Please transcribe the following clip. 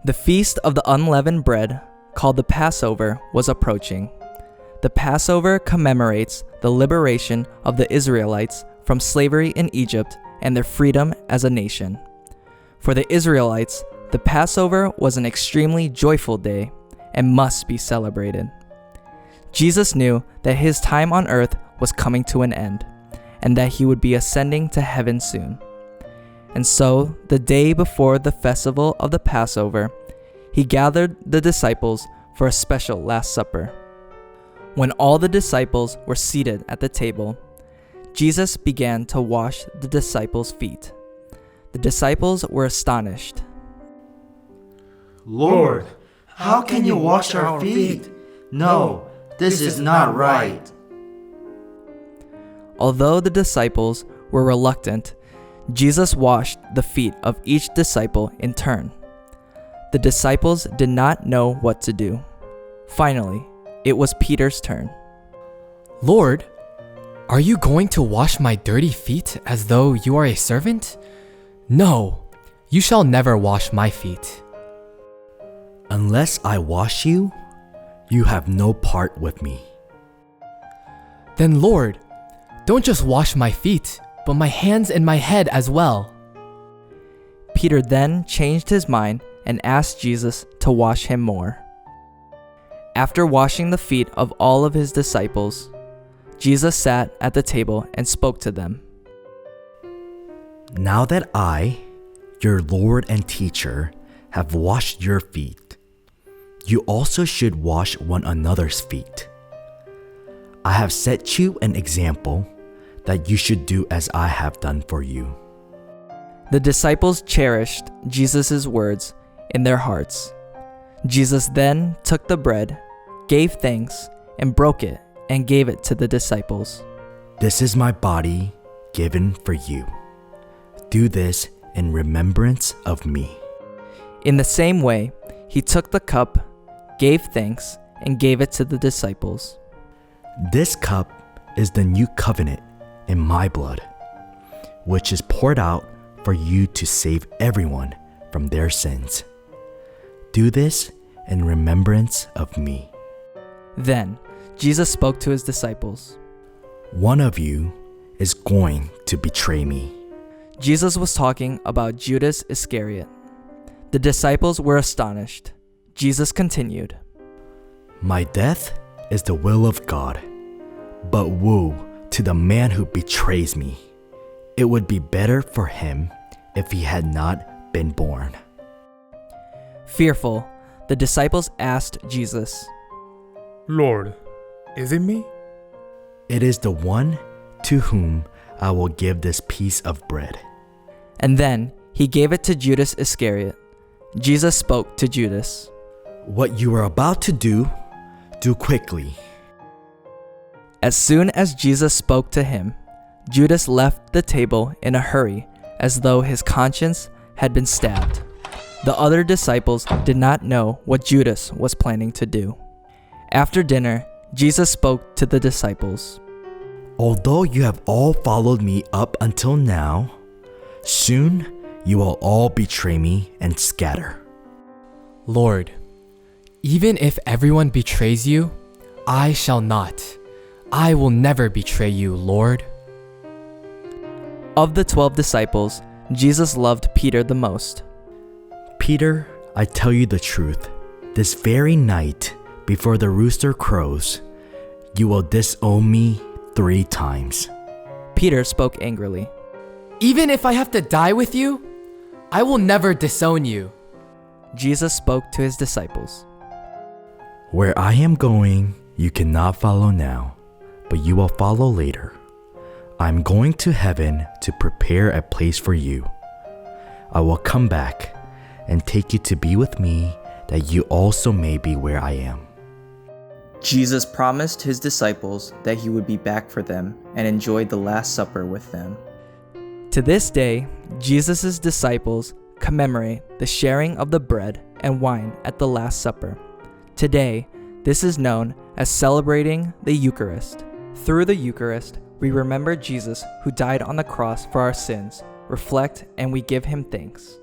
The feast of the unleavened bread, called the Passover, was approaching. The Passover commemorates the liberation of the Israelites from slavery in Egypt and their freedom as a nation. For the Israelites, the Passover was an extremely joyful day and must be celebrated. Jesus knew that his time on earth was coming to an end, and that he would be ascending to heaven soon. And so, the day before the festival of the Passover, he gathered the disciples for a special Last Supper. When all the disciples were seated at the table, Jesus began to wash the disciples' feet. The disciples were astonished. "Lord, how can you wash our feet? No, this is not right." Although the disciples were reluctant, Jesus washed the feet of each disciple in turn. The disciples did not know what to do. Finally, it was Peter's turn. "Lord, are you going to wash my dirty feet as though you are a servant? No, you shall never wash my feet." "Unless I wash you, you have no part with me." "Then Lord, don't just wash my feet, but my hands and my head as well." Peter then changed his mind and asked Jesus to wash him more. After washing the feet of all of his disciples, Jesus sat at the table and spoke to them. "Now that I, your Lord and teacher, have washed your feet, you also should wash one another's feet. I have set you an example that you should do as I have done for you." The disciples cherished Jesus' words in their hearts. Jesus then took the bread, gave thanks, and broke it and gave it to the disciples. "This is my body given for you. Do this in remembrance of me." In the same way, he took the cup, gave thanks, and gave it to the disciples. "This cup is the new covenant in my blood, which is poured out for you to save everyone from their sins. Do this in remembrance of me." Then Jesus spoke to his disciples. "One of you is going to betray me." Jesus was talking about Judas Iscariot. The disciples were astonished. Jesus continued, "My death is the will of God, but woe to the man who betrays me. It would be better for him if he had not been born." Fearful, the disciples asked Jesus, "Lord, is it me?" "It is the one to whom I will give this piece of bread." And then he gave it to Judas Iscariot. Jesus spoke to Judas. "What you are about to do quickly." As soon as Jesus spoke to him, Judas left the table in a hurry, as though his conscience had been stabbed. The other disciples did not know what Judas was planning to do. After dinner, Jesus spoke to the disciples. "Although you have all followed me up until now, soon you will all betray me and scatter." "Lord, even if everyone betrays you, I shall not. I will never betray you, Lord." Of the 12 disciples, Jesus loved Peter the most. "Peter, I tell you the truth. This very night, before the rooster crows, you will disown me 3 times. Peter spoke angrily. "Even if I have to die with you, I will never disown you." Jesus spoke to his disciples. "Where I am going, you cannot follow now, but you will follow later. I am going to heaven to prepare a place for you. I will come back and take you to be with me, that you also may be where I am." Jesus promised his disciples that he would be back for them and enjoy the Last Supper with them. To this day, Jesus' disciples commemorate the sharing of the bread and wine at the Last Supper. Today, this is known as celebrating the Eucharist. Through the Eucharist, we remember Jesus who died on the cross for our sins, reflect, and we give him thanks.